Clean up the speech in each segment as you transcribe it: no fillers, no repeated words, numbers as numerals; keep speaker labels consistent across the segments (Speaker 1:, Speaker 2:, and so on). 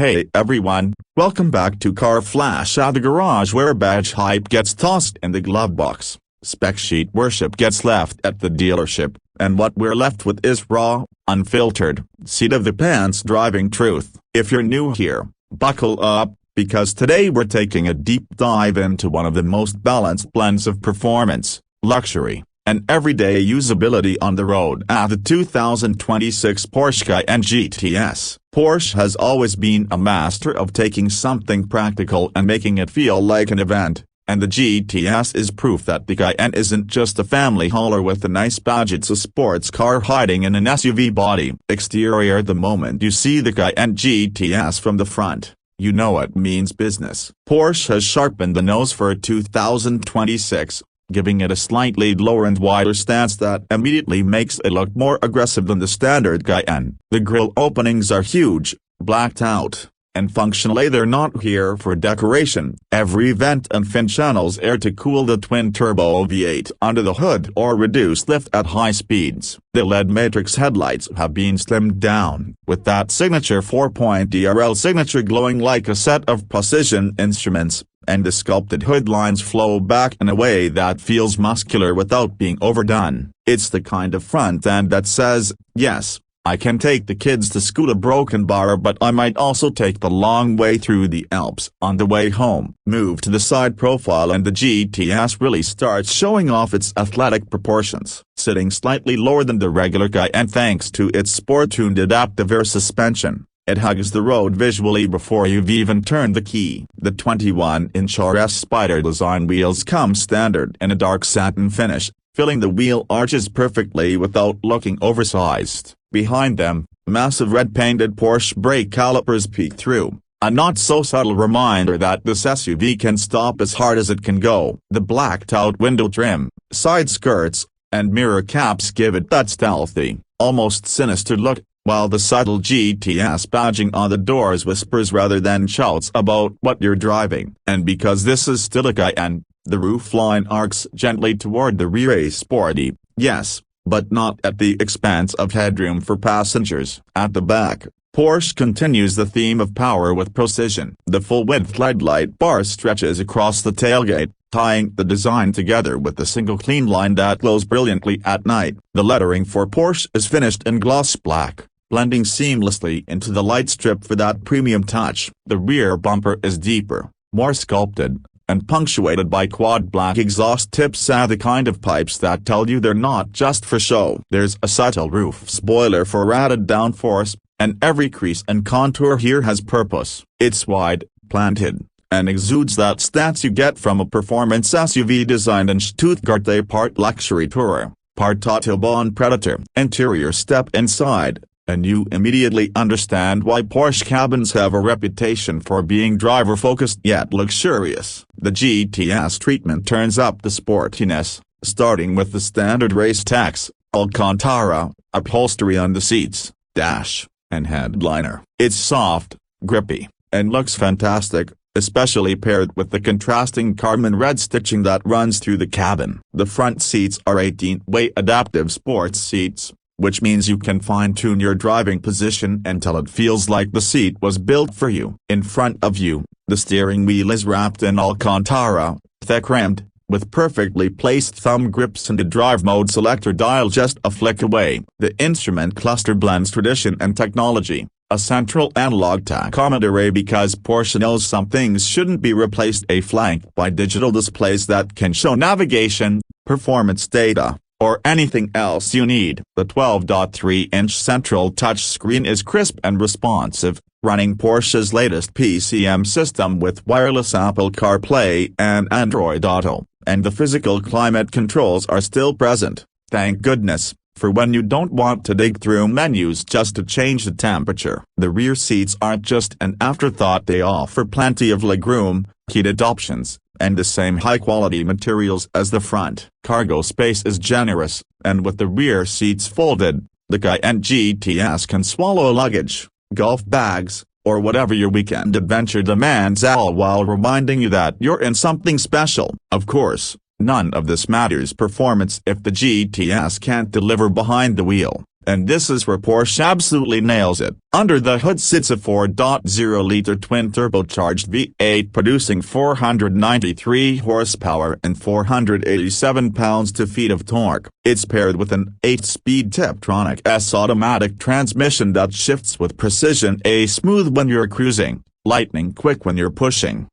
Speaker 1: Hey everyone, welcome back to Car Flash at the garage, where badge hype gets tossed in the glove box, spec sheet worship gets left at the dealership, and what we're left with is raw, unfiltered, seat-of-the-pants driving truth. If you're new here, buckle up, because today we're taking a deep dive into one of the most balanced blends of performance, luxury, and everyday usability on the road at the 2026 Porsche Cayenne GTS. Porsche has always been a master of taking something practical and making it feel like an event, and the GTS is proof that the Cayenne isn't just a family hauler with a nice badge. It's a sports car hiding in an SUV body. Exterior: the moment you see the Cayenne GTS from the front, you know it means business. Porsche has sharpened the nose for 2026, giving it a slightly lower and wider stance that immediately makes it look more aggressive than the standard Cayenne. The grille openings are huge, blacked out, and functionally they're not here for decoration. Every vent and fin channels air to cool the twin-turbo V8 under the hood or reduce lift at high speeds. The LED matrix headlights have been slimmed down, with that signature 4-point DRL signature glowing like a set of precision instruments, and the sculpted hood lines flow back in a way that feels muscular without being overdone. It's the kind of front end that says, yes, I can take the kids to school a broken bar, but I might also take the long way through the Alps on the way home. Move to the side profile and the GTS really starts showing off its athletic proportions, sitting slightly lower than the regular Cayenne thanks to its sport-tuned adaptive air suspension. It hugs the road visually before you've even turned the key. The 21-inch RS Spider design wheels come standard in a dark satin finish, filling the wheel arches perfectly without looking oversized. Behind them, massive red-painted Porsche brake calipers peek through, a not-so-subtle reminder that this SUV can stop as hard as it can go. The blacked-out window trim, side skirts, and mirror caps give it that stealthy, almost sinister look, while the subtle GTS badging on the doors whispers rather than shouts about what you're driving. And because this is still a Cayenne, the roofline arcs gently toward the rear. A sporty, yes, but not at the expense of headroom for passengers. At the back, Porsche continues the theme of power with precision. The full-width LED light bar stretches across the tailgate, tying the design together with a single clean line that glows brilliantly at night. The lettering for Porsche is finished in gloss black, blending seamlessly into the light strip for that premium touch. The rear bumper is deeper, more sculpted, and punctuated by quad black exhaust tips, the kind of pipes that tell you they're not just for show. There's a subtle roof spoiler for added downforce, and every crease and contour here has purpose. It's wide, planted, and exudes that stance you get from a performance SUV designed in Stuttgart. A part luxury tourer, part Autobahn predator. Interior: step inside, and you immediately understand why Porsche cabins have a reputation for being driver-focused yet luxurious. The GTS treatment turns up the sportiness, starting with the standard race tax, Alcantara, upholstery on the seats, dash, and headliner. It's soft, grippy, and looks fantastic, especially paired with the contrasting carmine red stitching that runs through the cabin. The front seats are 18-way adaptive sports seats, which means you can fine-tune your driving position until it feels like the seat was built for you. In front of you, the steering wheel is wrapped in Alcantara, thick-rimmed, with perfectly placed thumb grips and a drive mode selector dial just a flick away. The instrument cluster blends tradition and technology, a central analog tachometer because Porsche knows some things shouldn't be replaced, flanked by digital displays that can show navigation, performance data, or anything else you need. The 12.3-inch central touchscreen is crisp and responsive, running Porsche's latest PCM system with wireless Apple CarPlay and Android Auto, and the physical climate controls are still present, thank goodness, for when you don't want to dig through menus just to change the temperature. The rear seats aren't just an afterthought, they offer plenty of legroom, heated options, and the same high-quality materials as the front. Cargo space is generous, and with the rear seats folded, the Cayenne GTS can swallow luggage, golf bags, or whatever your weekend adventure demands, all while reminding you that you're in something special. Of course, none of this matters performance if the GTS can't deliver behind the wheel. And this is where Porsche absolutely nails it. Under the hood sits a 4.0-liter twin-turbocharged V8 producing 493 horsepower and 487 pounds-to-feet of torque. It's paired with an 8-speed Tiptronic S automatic transmission that shifts with precision, smooth when you're cruising, lightning quick when you're pushing.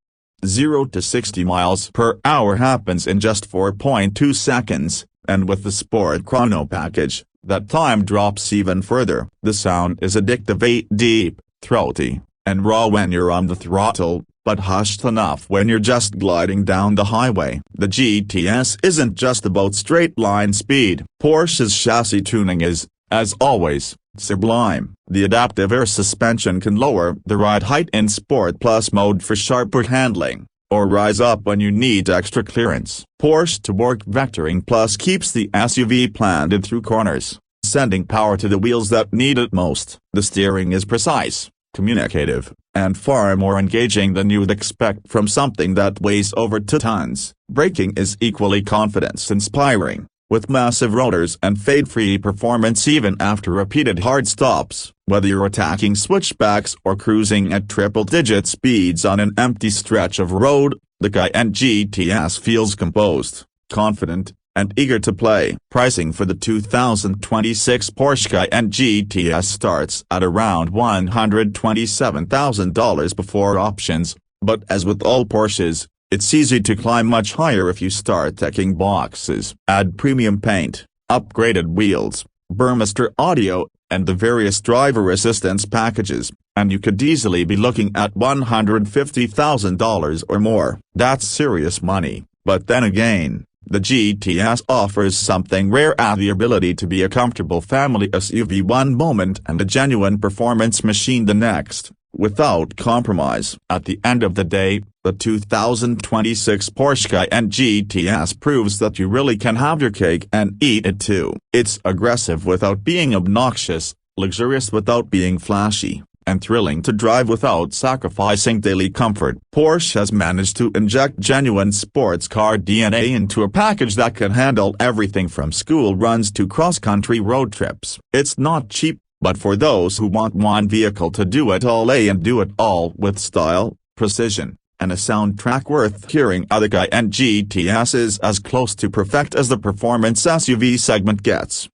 Speaker 1: 0 to 60 miles per hour happens in just 4.2 seconds, and with the Sport Chrono package, that time drops even further. The sound is addictive, deep, throaty, and raw when you're on the throttle, but hushed enough when you're just gliding down the highway. The GTS isn't just about straight-line speed. Porsche's chassis tuning is, as always, sublime. The adaptive air suspension can lower the ride height in Sport Plus mode for sharper handling, or rise up when you need extra clearance. Porsche Torque Vectoring Plus keeps the SUV planted through corners, sending power to the wheels that need it most. The steering is precise, communicative, and far more engaging than you'd expect from something that weighs over 2 tons. Braking is equally confidence-inspiring, with massive rotors and fade-free performance even after repeated hard stops. Whether you're attacking switchbacks or cruising at triple-digit speeds on an empty stretch of road, the Cayenne GTS feels composed, confident, and eager to play. Pricing for the 2026 Porsche Cayenne GTS starts at around $127,000 before options, but as with all Porsches, it's easy to climb much higher if you start checking boxes. Add premium paint, upgraded wheels, Burmester audio, and the various driver assistance packages, and you could easily be looking at $150,000 or more. That's serious money, but then again, the GTS offers something rare: the ability to be a comfortable family SUV one moment and a genuine performance machine the next, without compromise. At the end of the day, the 2026 Porsche Cayenne GTS proves that you really can have your cake and eat it too. It's aggressive without being obnoxious, luxurious without being flashy, and thrilling to drive without sacrificing daily comfort. Porsche has managed to inject genuine sports car DNA into a package that can handle everything from school runs to cross-country road trips. It's not cheap, but for those who want one vehicle to do it all and do it all with style, precision, and a soundtrack worth hearing, the Cayenne GTS is as close to perfect as the performance SUV segment gets.